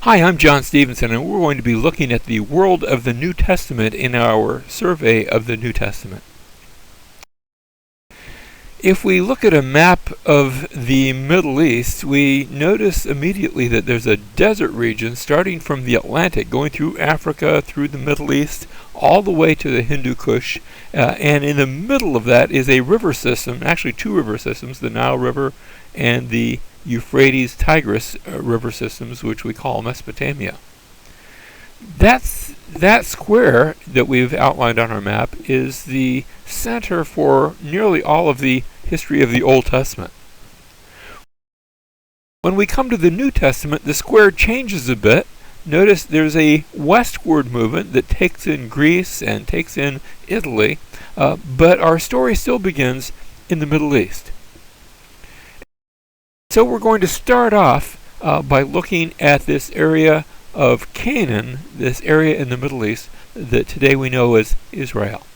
Hi, I'm John Stevenson, and we're going to be looking at the world of the New Testament in our survey of the New Testament. If we look at a map of the Middle East, we notice immediately that there's a desert region starting from the Atlantic, going through Africa, through the Middle East, all the way to the Hindu Kush, and in the middle of that is a river system, actually two river systems, the Nile River and the Euphrates-Tigris river systems, which we call Mesopotamia. That square that we've outlined on our map is the center for nearly all of the history of the Old Testament. When we come to the New Testament, the square changes a bit. Notice there's a westward movement that takes in Greece and takes in Italy, but our story still begins in the Middle East. So we're going to start off by looking at this area of Canaan, this area in the Middle East that today we know as Israel.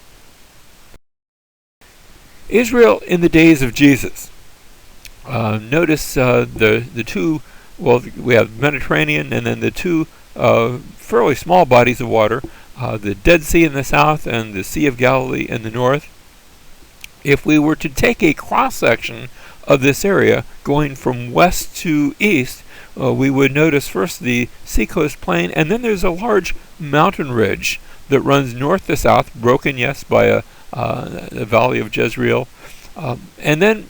Israel in the days of Jesus. Notice the two, well, we have Mediterranean and then the two fairly small bodies of water, the Dead Sea in the south and the Sea of Galilee in the north. If we were to take a cross-section of this area going from west to east, we would notice first the seacoast plain, and then there's a large mountain ridge that runs north to south, broken, yes, by the valley of Jezreel. And then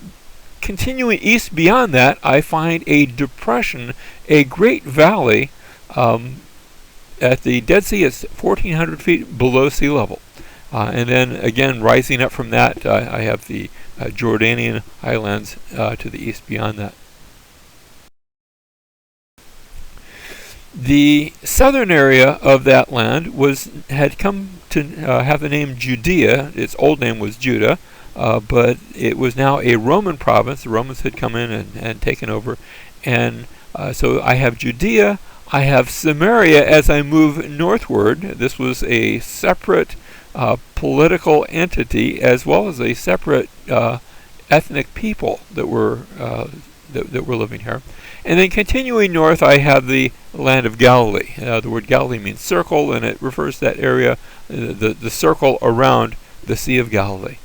continuing east beyond that, I find a depression, a great valley at the Dead Sea. It's 1,400 feet below sea level. And then again, rising up from that, I have the Jordanian highlands to the east beyond that. The southern area of that land had come to have the name Judea. Its old name was Judah, but it was now a Roman province. The Romans had come in and taken over. And so I have Judea, I have Samaria as I move northward. This was a separate political entity as well as a separate ethnic people that were living here. And then continuing north, I have the land of Galilee. The word Galilee means circle, and it refers to that area, the circle around the Sea of Galilee.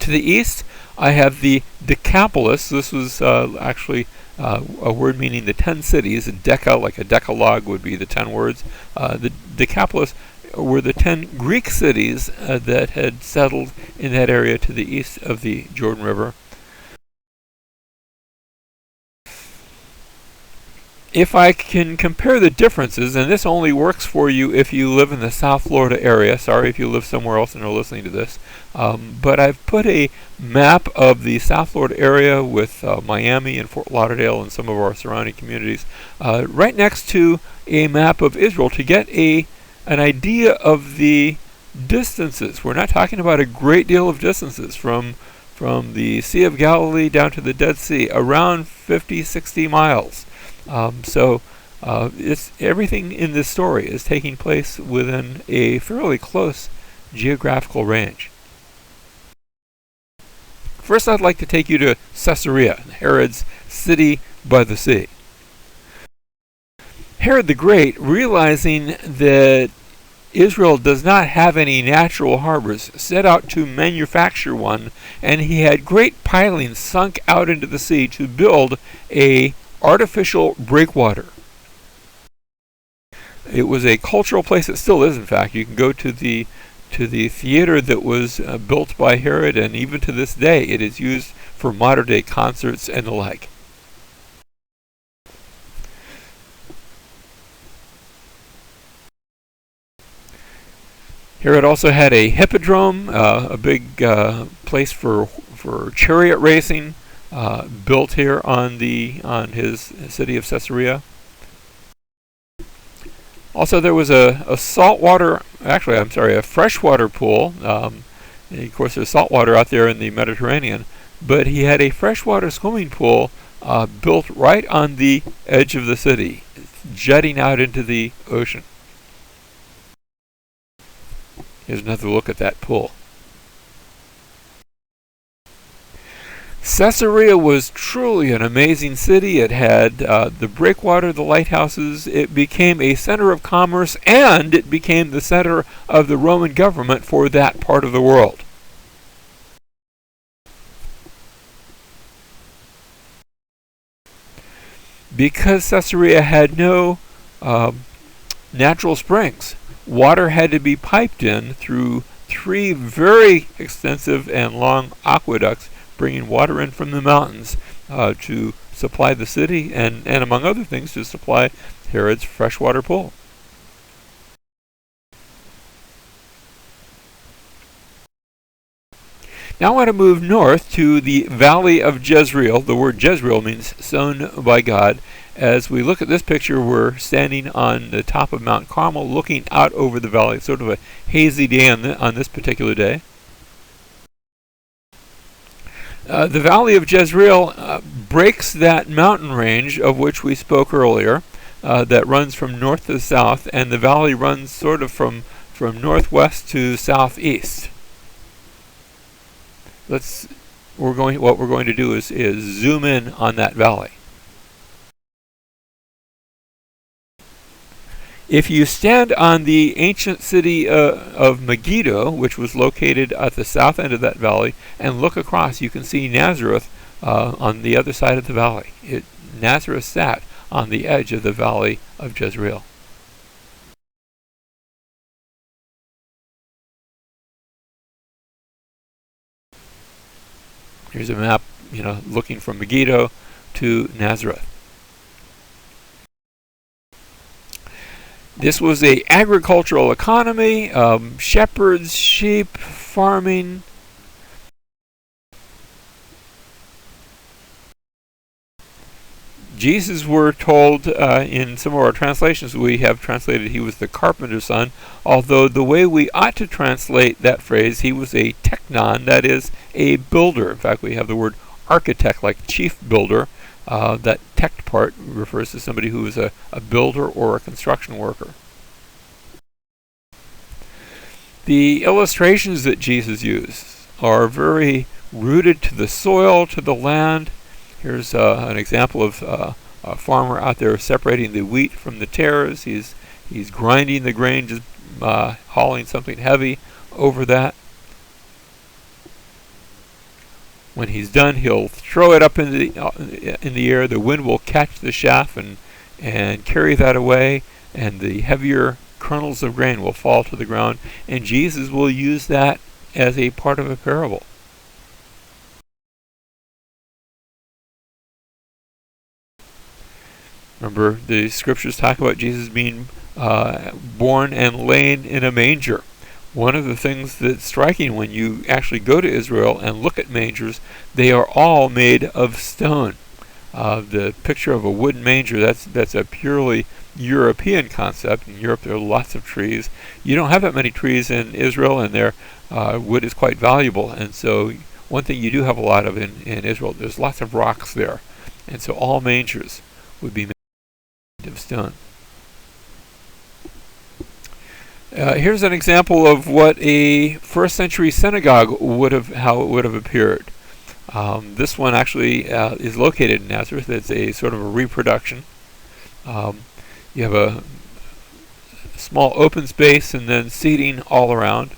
To the east, I have the Decapolis. This was actually a word meaning the 10 cities. A deca, like a decalogue, would be the 10 words. The Decapolis were the 10 Greek cities that had settled in that area to the east of the Jordan River. If I can compare the differences, and this only works for you if you live in the South Florida area, sorry if you live somewhere else and are listening to this, but I've put a map of the South Florida area with Miami and Fort Lauderdale and some of our surrounding communities right next to a map of Israel to get an idea of the distances. We're not talking about a great deal of distances from the Sea of Galilee down to the Dead Sea, around 50-60 miles. So it's everything in this story is taking place within a fairly close geographical range. First, I'd like to take you to Caesarea, Herod's city by the sea. Herod the Great, realizing that Israel does not have any natural harbors, set out to manufacture one, and he had great pilings sunk out into the sea to build a artificial breakwater. It was a cultural place. It still is, in fact. You can go to the theater that was built by Herod, and even to this day it is used for modern day concerts and the like. Herod also had a hippodrome, a big place for chariot racing, built here on his city of Caesarea. Also, there was a freshwater pool. Of course, there's salt water out there in the Mediterranean, but he had a freshwater swimming pool built right on the edge of the city, jutting out into the ocean. Here's another look at that pool. Caesarea was truly an amazing city. It had the breakwater, the lighthouses. It became a center of commerce, and it became the center of the Roman government for that part of the world. Because Caesarea had no natural springs, water had to be piped in through 3 very extensive and long aqueducts, bringing water in from the mountains to supply the city and among other things, to supply Herod's freshwater pool. Now I want to move north to the Valley of Jezreel. The word Jezreel means sown by God. As we look at this picture, we're standing on the top of Mount Carmel looking out over the valley. It's sort of a hazy day on this particular day. The Valley of Jezreel breaks that mountain range of which we spoke earlier, that runs from north to south, and the valley runs sort of from northwest to southeast. What we're going to do is zoom in on that valley. If you stand on the ancient city of Megiddo, which was located at the south end of that valley, and look across, you can see Nazareth on the other side of the valley. Nazareth sat on the edge of the Valley of Jezreel. Here's a map, looking from Megiddo to Nazareth. This was an agricultural economy, shepherds, sheep, farming. Jesus, we're told in some of our translations, we have translated he was the carpenter's son, although the way we ought to translate that phrase, he was a teknon, that is, a builder. In fact, we have the word architect, like chief builder. That tech part refers to somebody who is a builder or a construction worker. The illustrations that Jesus used are very rooted to the soil, to the land. Here's an example of a farmer out there separating the wheat from the tares. He's grinding the grain, just hauling something heavy over that. When he's done, he'll throw it up in the air. The wind will catch the chaff and carry that away, and the heavier kernels of grain will fall to the ground. And Jesus will use that as a part of a parable. Remember, the scriptures talk about Jesus being born and laying in a manger. One of the things that's striking when you actually go to Israel and look at mangers, they are all made of stone. The picture of a wooden manger, that's a purely European concept. In Europe there are lots of trees. You don't have that many trees in Israel, and their wood is quite valuable. And so one thing you do have a lot of in Israel, there's lots of rocks there. And so all mangers would be made of stone. Here's an example of what a first century synagogue how it would have appeared. This one actually is located in Nazareth. It's a sort of a reproduction. You have a small open space and then seating all around.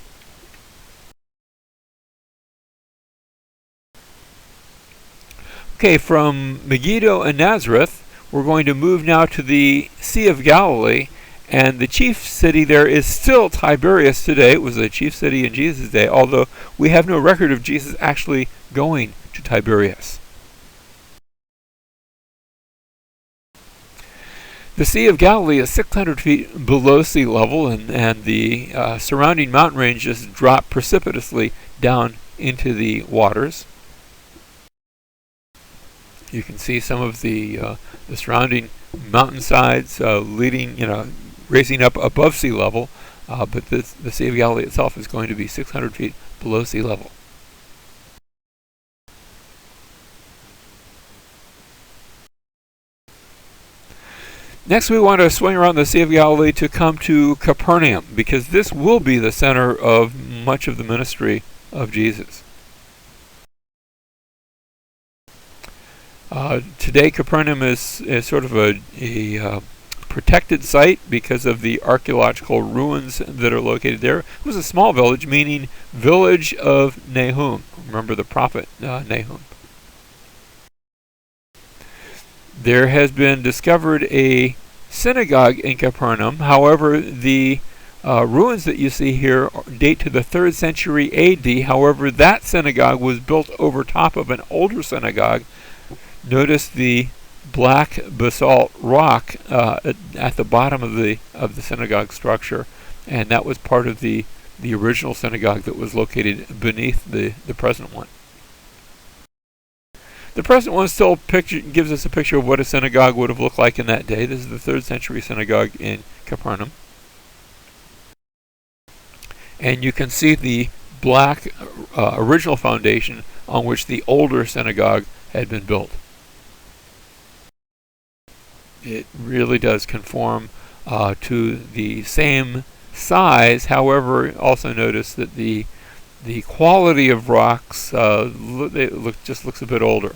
Okay, from Megiddo and Nazareth, we're going to move now to the Sea of Galilee. And the chief city there is still Tiberias today. It was a chief city in Jesus' day, although we have no record of Jesus actually going to Tiberias. The Sea of Galilee is 600 feet below sea level, and the surrounding mountain ranges drop precipitously down into the waters. You can see some of the surrounding mountainsides raising up above sea level, but the Sea of Galilee itself is going to be 600 feet below sea level. Next, we want to swing around the Sea of Galilee to come to Capernaum, because this will be the center of much of the ministry of Jesus. Today, Capernaum is sort of a protected site because of the archaeological ruins that are located there. It was a small village, meaning village of Nahum. Remember the prophet Nahum. There has been discovered a synagogue in Capernaum. However, the ruins that you see here date to the 3rd century AD. However, that synagogue was built over top of an older synagogue. Notice the black basalt rock at the bottom of the synagogue structure, and that was part of the original synagogue that was located beneath the present one. The present one still gives us a picture of what a synagogue would have looked like in that day. This is the 3rd century synagogue in Capernaum. And you can see the black original foundation on which the older synagogue had been built. It really does conform to the same size. However, also notice that the quality of rocks just looks a bit older.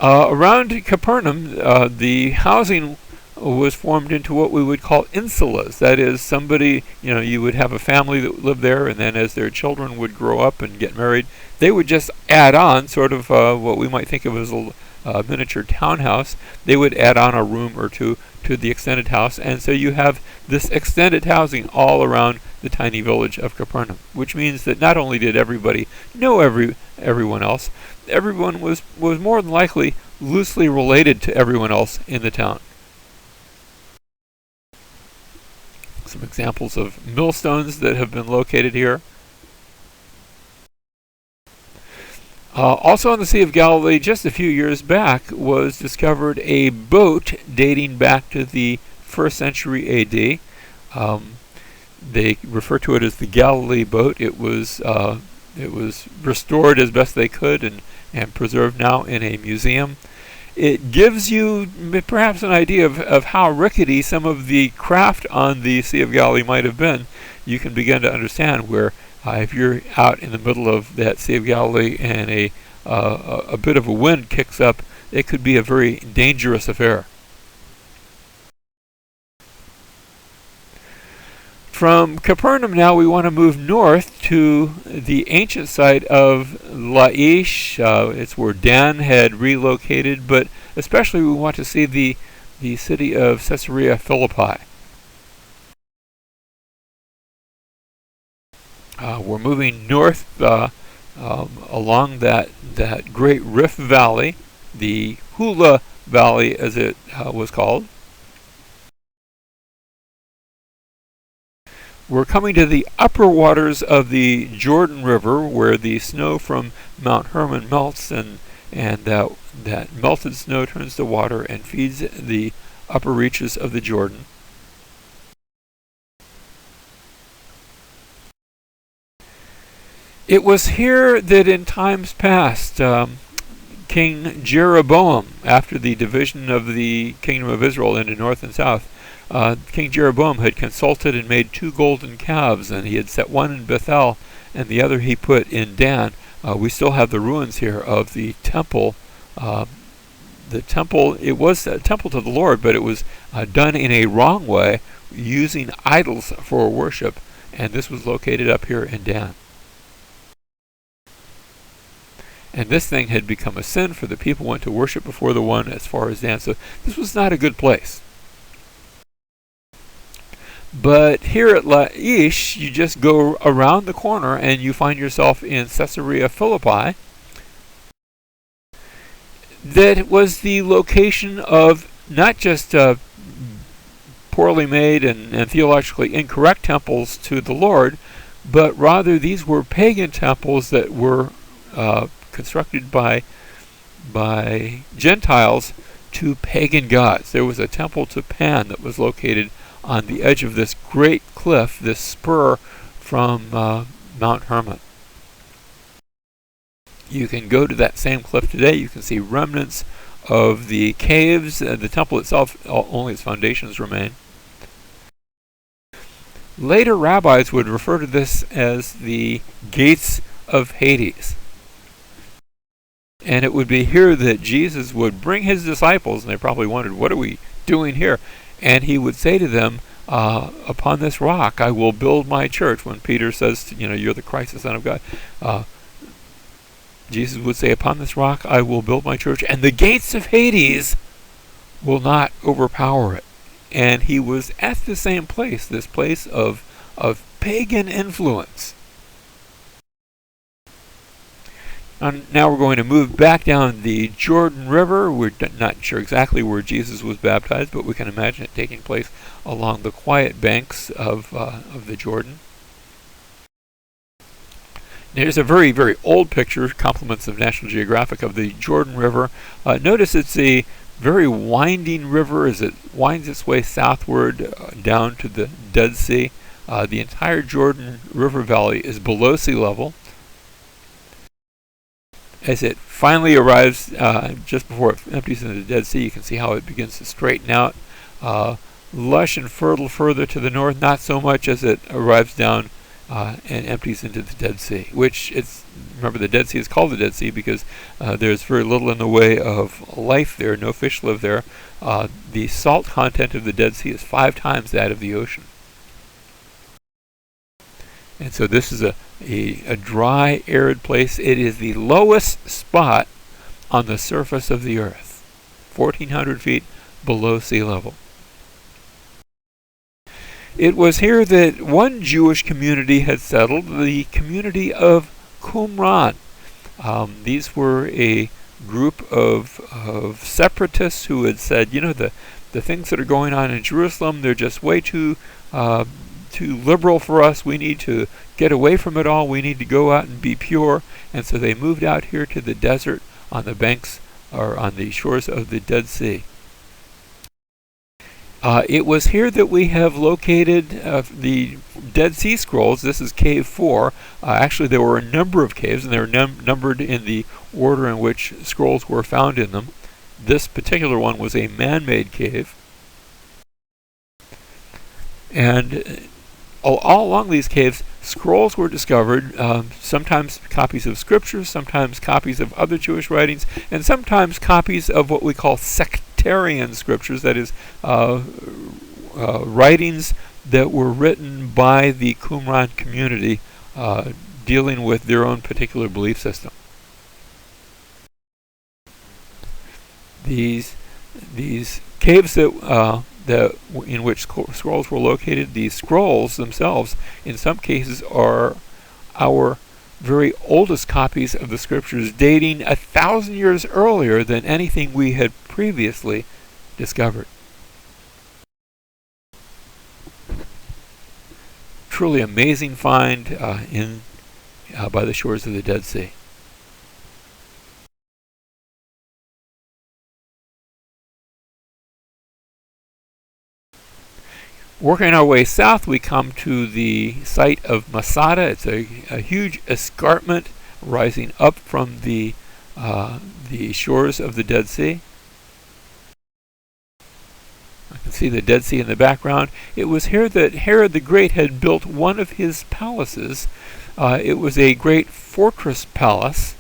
Around Capernaum, the housing was formed into what we would call insulas. That is, somebody, you would have a family that lived there, and then as their children would grow up and get married, they would just add on sort of what we might think of as a miniature townhouse. They would add on a room or two to the extended house, and so you have this extended housing all around the tiny village of Capernaum, which means that not only did everybody know everyone else, everyone was more than likely loosely related to everyone else in the town. Some examples of millstones that have been located here. Also on the Sea of Galilee, just a few years back, was discovered a boat dating back to the 1st century AD. They refer to it as the Galilee boat. It was restored as best they could and preserved now in a museum. It gives you perhaps an idea of how rickety some of the craft on the Sea of Galilee might have been. You can begin to understand where if you're out in the middle of that Sea of Galilee and a bit of a wind kicks up, it could be a very dangerous affair. From Capernaum now we want to move north to the ancient site of Laish. It's where Dan had relocated, but especially we want to see the city of Caesarea Philippi. We're moving north along that great Rift Valley, the Hula Valley as it was called. We're coming to the upper waters of the Jordan River, where the snow from Mount Hermon melts, and that melted snow turns to water and feeds the upper reaches of the Jordan. It was here that in times past, King Jeroboam, after the division of the kingdom of Israel into north and south, King Jeroboam had consulted and made 2 golden calves, and he had set one in Bethel and the other he put in Dan. We still have the ruins here of the temple. The temple, it was a temple to the Lord, but it was done in a wrong way, using idols for worship, and this was located up here in Dan. And this thing had become a sin, for the people went to worship before the one as far as Dan. So this was not a good place. But here at Laish, you just go around the corner and you find yourself in Caesarea Philippi. That was the location of not just poorly made and theologically incorrect temples to the Lord, but rather these were pagan temples that were constructed by Gentiles to pagan gods. There was a temple to Pan that was located on the edge of this great cliff, this spur from Mount Hermon. You can go to that same cliff today. You can see remnants of the caves. The temple itself, only its foundations remain. Later rabbis would refer to this as the gates of Hades. And it would be here that Jesus would bring his disciples, and they probably wondered, what are we doing here? And he would say to them, upon this rock I will build my church. When Peter says, you're the Christ, the Son of God, Jesus would say, upon this rock I will build my church, and the gates of Hades will not overpower it. And he was at the same place, this place of pagan influence. And now we're going to move back down the Jordan River. We're not sure exactly where Jesus was baptized, but we can imagine it taking place along the quiet banks of the Jordan. Here's a very, very old picture, compliments of National Geographic, of the Jordan River. Notice it's a very winding river as it winds its way southward down to the Dead Sea. The entire Jordan River Valley is below sea level. As it finally arrives, just before it empties into the Dead Sea, you can see how it begins to straighten out. Lush and fertile further to the north, not so much as it arrives down and empties into the Dead Sea, remember the Dead Sea is called the Dead Sea because there's very little in the way of life there. No fish live there. The salt content of the Dead Sea is 5 times that of the ocean. And so this is a dry, arid place. It is the lowest spot on the surface of the earth, 1,400 feet below sea level. It was here that one Jewish community had settled, the community of Qumran. These were a group of separatists who had said, the things that are going on in Jerusalem, they're just way too liberal for us. We need to get away from it all. We need to go out and be pure. And so they moved out here to the desert on the banks or on the shores of the Dead Sea. It was here that we have located the Dead Sea Scrolls. This is Cave 4. Actually, there were a number of caves, and they were numbered in the order in which scrolls were found in them. This particular one was a man-made cave. And all along these caves, scrolls were discovered, sometimes copies of scriptures, sometimes copies of other Jewish writings, and sometimes copies of what we call sectarian scriptures, that is, writings that were written by the Qumran community dealing with their own particular belief system. These caves in which scrolls were located, these scrolls themselves, in some cases, are our very oldest copies of the scriptures, dating 1,000 years earlier than anything we had previously discovered. Truly amazing find by the shores of the Dead Sea. Working our way south, we come to the site of Masada. It's a huge escarpment rising up from the shores of the Dead Sea. I can see the Dead Sea in the background. It was here that Herod the Great had built one of his palaces. It was a great fortress palace.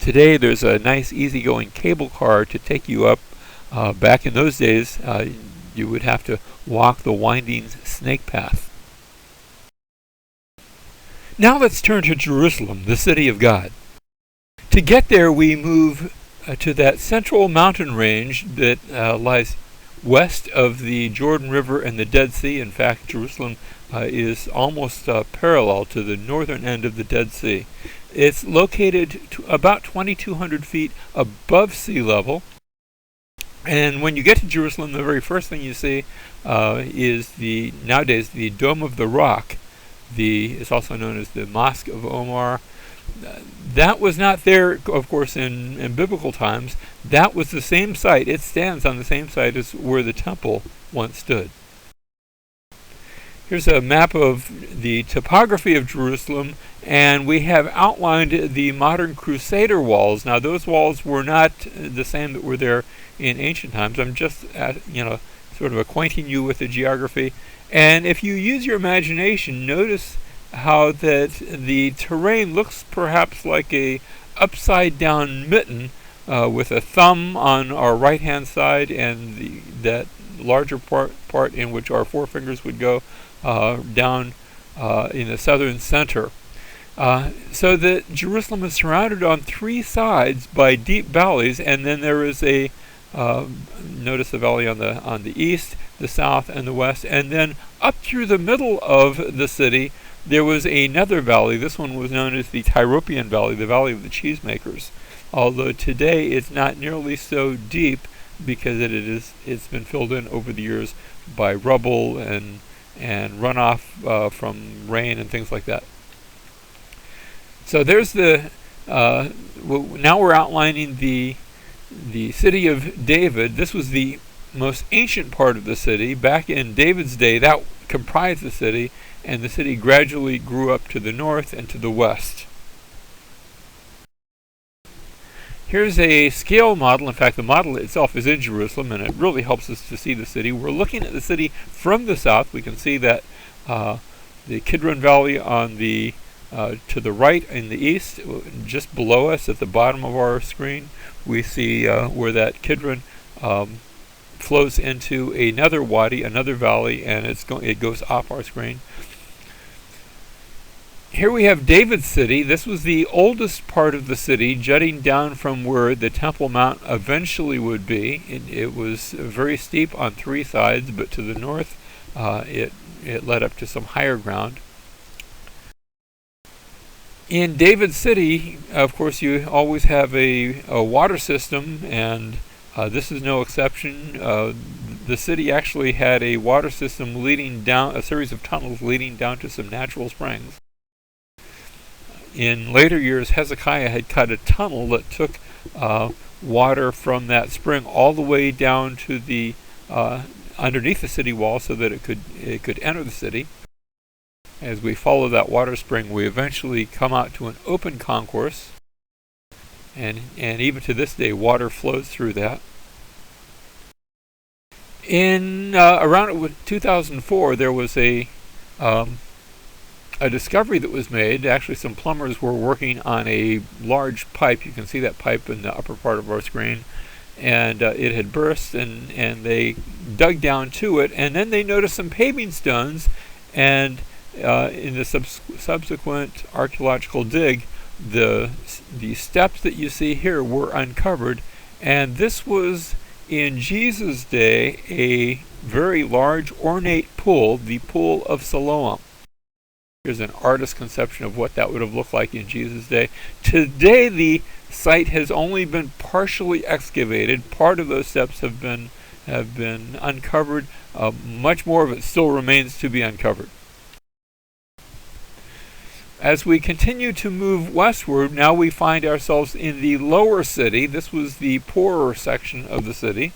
Today there's a nice easygoing cable car to take you up. Back in those days, you would have to walk the winding snake path. Now let's turn to Jerusalem, the city of God. To get there, we move to that central mountain range that lies west of the Jordan River and the Dead Sea. In fact, Jerusalem is almost parallel to the northern end of the Dead Sea. It's located about 2,200 feet above sea level. And when you get to Jerusalem, the very first thing you see is nowadays the Dome of the Rock. It's also known as the Mosque of Omar. That was not there, of course, in biblical times. That was the same site. It stands on the same site as where the temple once stood. Here's a map of the topography of Jerusalem, and we have outlined the modern Crusader walls. Now, those walls were not the same that were there in ancient times. I'm just, sort of acquainting you with the geography. And if you use your imagination, notice how that the terrain looks perhaps like a upside down mitten with a thumb on our right hand side and that larger part in which our forefingers would go down in the southern center. So that Jerusalem is surrounded on three sides by deep valleys, and then there is a notice the valley on the east, the south, and the west, and then up through the middle of the city there was another valley. This one was known as the Tyropian Valley, the Valley of the Cheesemakers. Although today it's not nearly so deep because it's been filled in over the years by rubble and runoff from rain and things like that. So there's the now we're outlining the city of David. This was the most ancient part of the city. Back in David's day, that comprised the city, and the city gradually grew up to the north and to the west. Here's a scale model. In fact, the model itself is in Jerusalem, and it really helps us to see the city. We're looking at the city from the south. We can see that the Qumran Valley on the to the right in the east, just below us at the bottom of our screen, we see where that Qumran flows into another wadi, another valley, and it goes off our screen. Here we have David's city. This was the oldest part of the city, jutting down from where the Temple Mount eventually would be. It was very steep on three sides, but to the north it led up to some higher ground. In David's city, of course, you always have a water system, and this is no exception. The city actually had a water system leading down, a series of tunnels leading down to some natural springs. In later years, Hezekiah had cut a tunnel that took water from that spring all the way down to the underneath the city wall, so that it could enter the city. As we follow that water spring, we eventually come out to an open concourse, and even to this day, water flows through that. In around 2004, there was a discovery that was made. Actually, some plumbers were working on a large pipe. You can see that pipe in the upper part of our screen, and it had burst, and they dug down to it, and then they noticed some paving stones, and in the subsequent archaeological dig, the steps that you see here were uncovered, and this was in Jesus' day a very large ornate pool, the Pool of Siloam. Here's an artist's conception of what that would have looked like in Jesus' day. Today, the site has only been partially excavated. Part of those steps have been uncovered. Much more of it still remains to be uncovered. As we continue to move westward, now we find ourselves in the lower city. This was the poorer section of the city.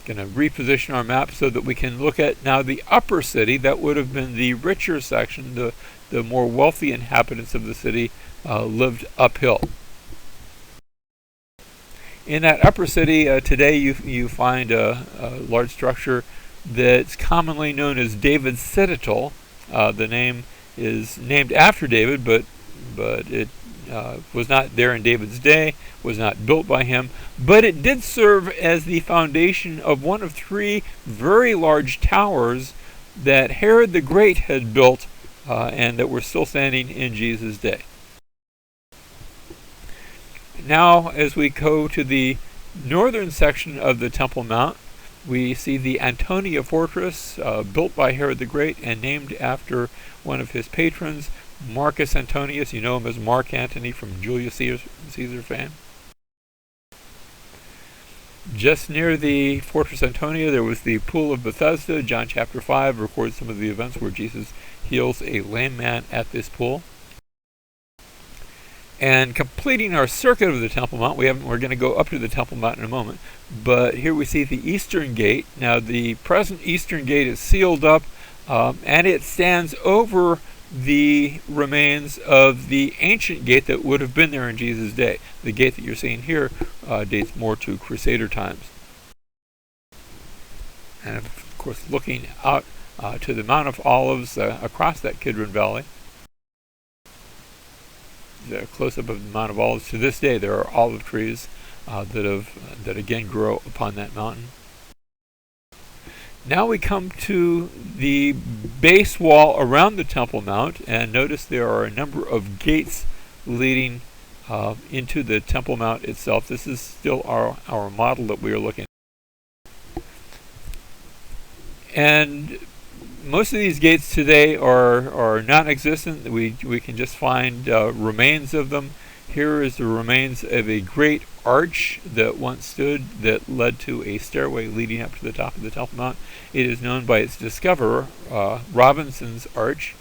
Going to reposition our map so that we can look at now the upper city. That would have been the richer section. The more wealthy inhabitants of the city lived uphill. In that upper city, today you find a large structure that's commonly known as David's Citadel. The name is named after David, but it was not there in David's day, was not built by him, but it did serve as the foundation of one of three very large towers that Herod the Great had built and that were still standing in Jesus' day. Now, as we go to the northern section of the Temple Mount, we see the Antonia Fortress, built by Herod the Great and named after one of his patrons, Marcus Antonius. You know him as Mark Antony from Julius Caesar fame. Just near the Fortress Antonia, there was the Pool of Bethesda. John chapter 5 records some of the events where Jesus heals a lame man at this pool. And completing our circuit of the Temple Mount, we're going to go up to the Temple Mount in a moment, but here we see the Eastern Gate. Now, the present Eastern Gate is sealed up, and it stands over the remains of the ancient gate that would have been there in Jesus' day. The gate that you're seeing here dates more to Crusader times. And of course, looking out to the Mount of Olives across that Qumran Valley. The close-up of the Mount of Olives. To this day, there are olive trees that again grow upon that mountain. Now we come to the base wall around the Temple Mount, and notice there are a number of gates leading into the Temple Mount itself. This is still our model that we are looking at. And most of these gates today are non-existent. We can just find remains of them. Here is the remains of a great arch that once stood that led to a stairway leading up to the top of the Temple Mount. It is known by its discoverer, Robinson's Arch.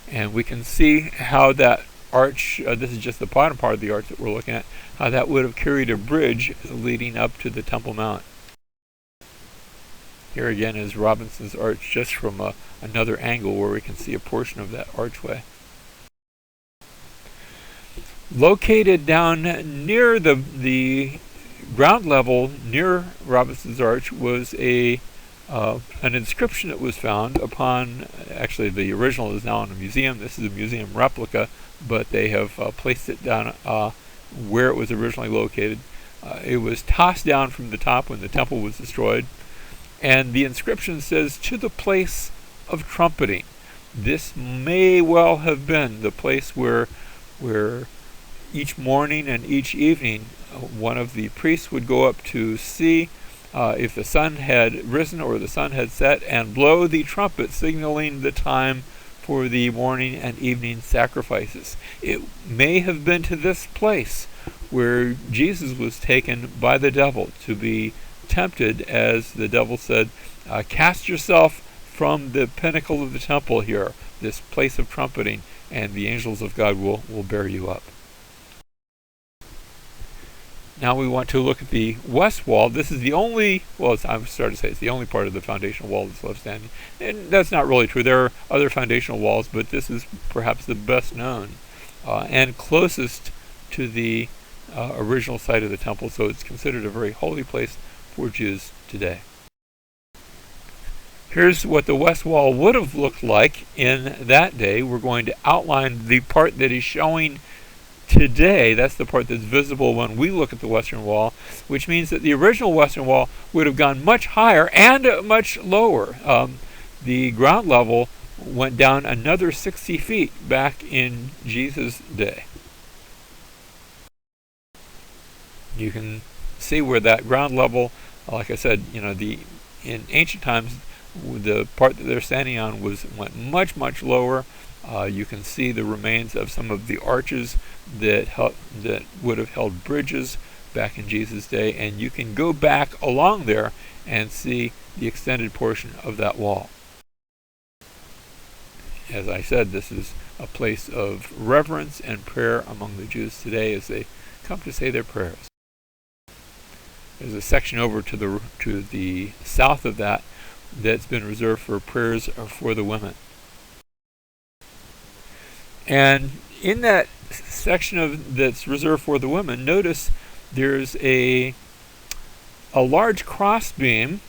And we can see how that arch, this is just the bottom part of the arch that we're looking at, how that would have carried a bridge leading up to the Temple Mount. Here again is Robinson's Arch, just from another angle where we can see a portion of that archway. Located down near the ground level, near Robinson's Arch, was an inscription that was found upon, actually the original is now in a museum. This is a museum replica, but they have placed it down where it was originally located. It was tossed down from the top when the temple was destroyed. And the inscription says, "To the place of trumpeting." This may well have been the place where each morning and each evening one of the priests would go up to see if the sun had risen or the sun had set, and blow the trumpet, signaling the time for the morning and evening sacrifices. It may have been to this place where Jesus was taken by the devil to be tempted, as the devil said, "Cast yourself from the pinnacle of the temple here, this place of trumpeting, and the angels of God will bear you up." Now we want to look at the west wall. This is the only, well, I'm starting to say it's the only part of the foundational wall that's left standing. And that's not really true. There are other foundational walls, but this is perhaps the best known and closest to the original site of the temple, so it's considered a very holy place for Jews today. Here's what the west wall would have looked like in that day. We're going to outline the part that is showing today. That's the part that's visible when we look at the western wall, which means that the original western wall would have gone much higher and much lower. The ground level went down another 60 feet back in Jesus' day. You can see where that ground level, like I said, in ancient times, the part that they're standing on went much lower. You can see the remains of some of the arches that would have held bridges back in Jesus' day, and you can go back along there and see the extended portion of that wall. As I said, this is a place of reverence and prayer among the Jews today as they come to say their prayers. There's a section over to the south of that's been reserved for prayers for the women. And in that section that's reserved for the women, notice there's a large crossbeam,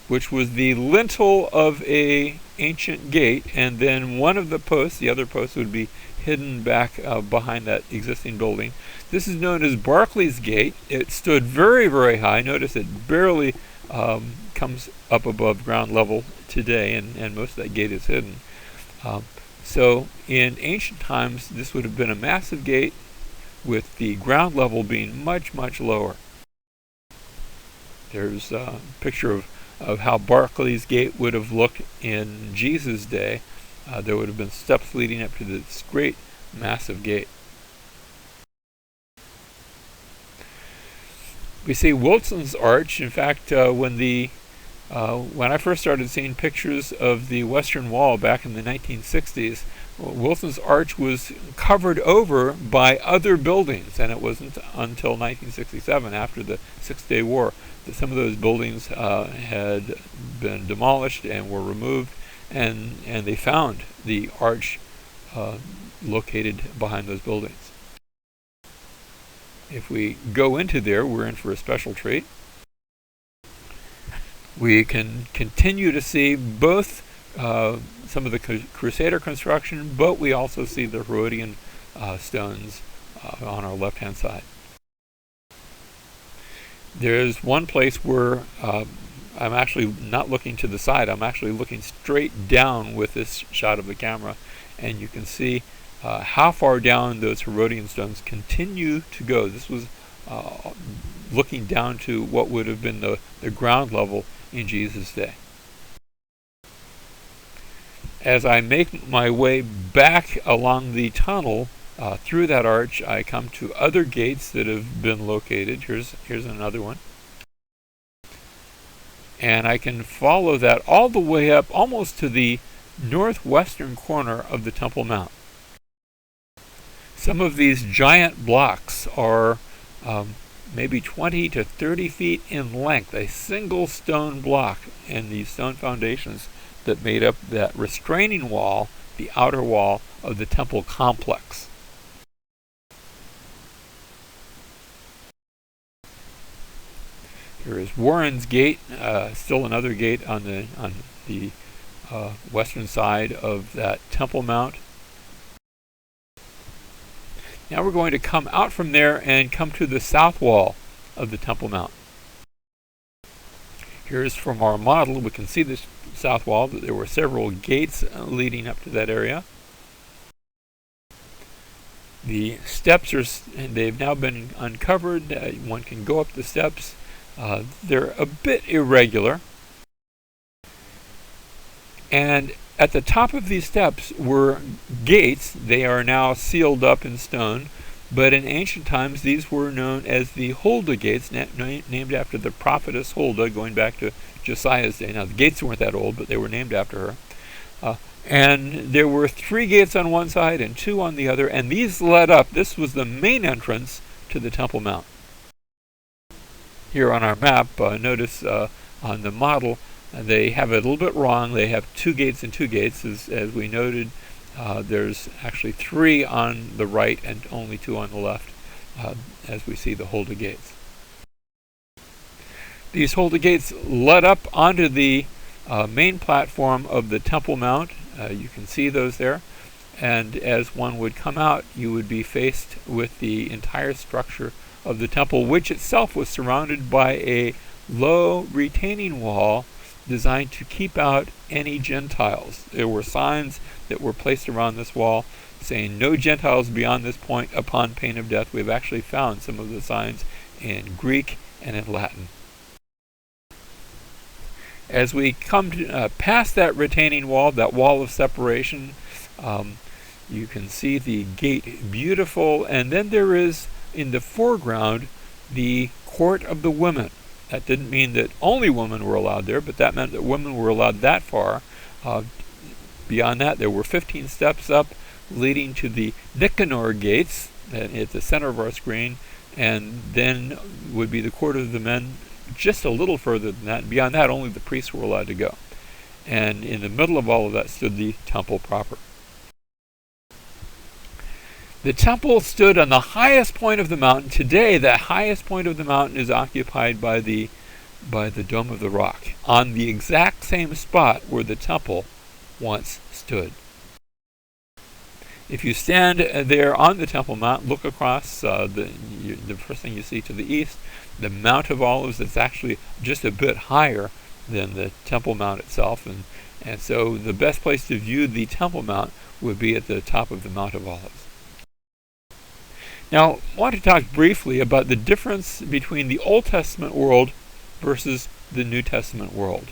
which was the lintel of a ancient gate, and then one of the posts, the other post, would be hidden back behind that existing building. This is known as Barclay's Gate. It stood very high. Notice it barely comes up above ground level today, and most of that gate is hidden. So in ancient times, this would have been a massive gate with the ground level being much lower. There's a picture of how Barclay's Gate would have looked in Jesus' day. There would have been steps leading up to this great, massive gate. We see Wilson's Arch. In fact, when I first started seeing pictures of the Western Wall back in the 1960s, Wilson's Arch was covered over by other buildings, and it wasn't until 1967, after the Six-Day War, that some of those buildings had been demolished and were removed, and they found the arch located behind those buildings. If we go into there, we're in for a special treat. We can continue to see both some of the Crusader construction, but we also see the Herodian stones on our left-hand side. There's one place where I'm actually not looking to the side. I'm actually looking straight down with this shot of the camera, and you can see how far down those Herodian stones continue to go. This was looking down to what would have been the ground level in Jesus' day. As I make my way back along the tunnel through that arch, I come to other gates that have been located. Here's another one. And I can follow that all the way up almost to the northwestern corner of the Temple Mount. Some of these giant blocks are maybe 20 to 30 feet in length, a single stone block, and these stone foundations that made up that restraining wall, the outer wall of the temple complex. Here is Warren's Gate, still another gate on the western side of that Temple Mount. Now we're going to come out from there and come to the south wall of the Temple Mount. Here's from our model. We can see this south wall, that there were several gates leading up to that area. The steps they've now been uncovered. One can go up the steps. They're a bit irregular. And at the top of these steps were gates. They are now sealed up in stone, but in ancient times these were known as the Huldah gates, named after the prophetess Huldah, going back to Josiah's day. Now the gates weren't that old, but they were named after her. And there were 3 gates on one side and 2 on the other, and these led up. This was the main entrance to the Temple Mount. Here on our map, notice on the model, they have it a little bit wrong. They have 2 gates and 2 gates, as we noted. There's actually 3 on the right and only 2 on the left, as we see the Huldah gates. These Huldah gates led up onto the main platform of the Temple Mount. You can see those there. And as one would come out, you would be faced with the entire structure of the temple, which itself was surrounded by a low retaining wall designed to keep out any Gentiles. There were signs that were placed around this wall saying no Gentiles beyond this point upon pain of death. We've actually found some of the signs in Greek and in Latin. As we come past that retaining wall, that wall of separation, you can see the gate beautiful, and then there is in the foreground the court of the women. That didn't mean that only women were allowed there, but that meant that women were allowed that far. Beyond that, there were 15 steps up leading to the Nicanor gates at the center of our screen, and then would be the court of the men just a little further than that. Beyond that, only the priests were allowed to go. And in the middle of all of that stood the temple proper. The temple stood on the highest point of the mountain. Today, the highest point of the mountain is occupied by the Dome of the Rock, on the exact same spot where the temple once stood. If you stand there on the Temple Mount, look across, the first thing you see to the east, the Mount of Olives. It's actually just a bit higher than the Temple Mount itself, and so the best place to view the Temple Mount would be at the top of the Mount of Olives. Now, I want to talk briefly about the difference between the Old Testament world versus the New Testament world.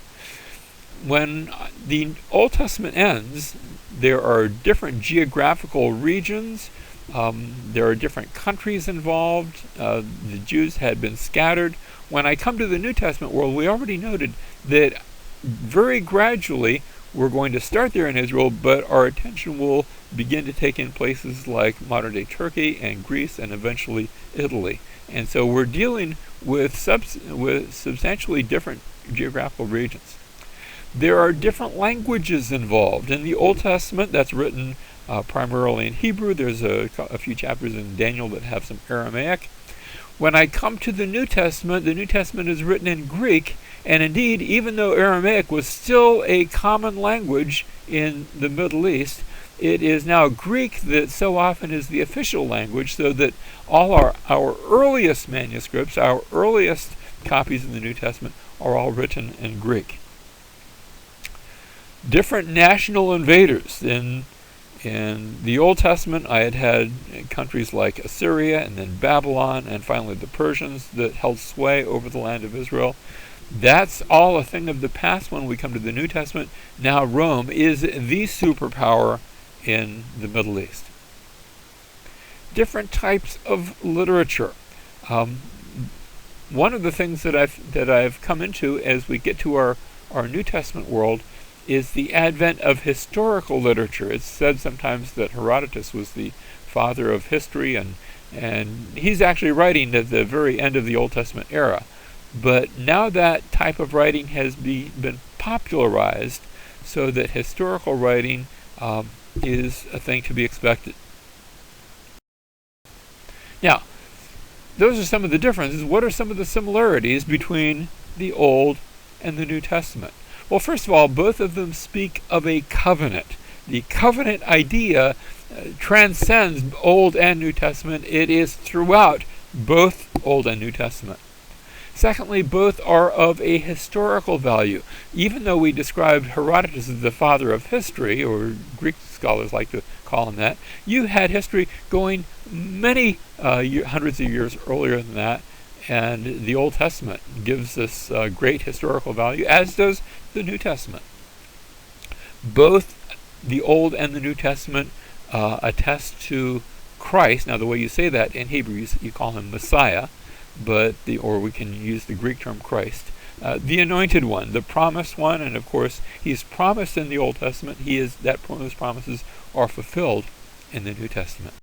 When the Old Testament ends, there are different geographical regions. There are different countries involved. The Jews had been scattered. When I come to the New Testament world, we already noted that very gradually we're going to start there in Israel, but our attention will begin to take in places like modern-day Turkey and Greece and eventually Italy. And so we're dealing with substantially different geographical regions. There are different languages involved. In the Old Testament, that's written primarily in Hebrew. There's a few chapters in Daniel that have some Aramaic. When I come to the New Testament is written in Greek, and indeed, even though Aramaic was still a common language in the Middle East, it is now Greek that so often is the official language, so that all our earliest manuscripts, our earliest copies of the New Testament, are all written in Greek. Different national invaders. In the Old Testament, I had countries like Assyria, and then Babylon, and finally the Persians that held sway over the land of Israel. That's all a thing of the past when we come to the New Testament. Now Rome is the superpower in the Middle East. Different types of literature. One of the things that I've come into as we get to our New Testament world is the advent of historical literature. It's said sometimes that Herodotus was the father of history, and he's actually writing at the very end of the Old Testament era. But now that type of writing has been popularized so that historical writing is a thing to be expected. Now, those are some of the differences. What are some of the similarities between the Old and the New Testament? Well, first of all, both of them speak of a covenant. The covenant idea transcends Old and New Testament. It is throughout both Old and New Testament. Secondly, both are of a historical value. Even though we described Herodotus as the father of history, or Greek scholars like to call him that, you had history going many hundreds of years earlier than that, and the Old Testament gives us great historical value, as does the New Testament. Both the Old and the New Testament attest to Christ. Now, the way you say that in Hebrew, you call him Messiah, or we can use the Greek term Christ, the Anointed One, the Promised One, and of course, he's promised in the Old Testament. Those promises are fulfilled in the New Testament.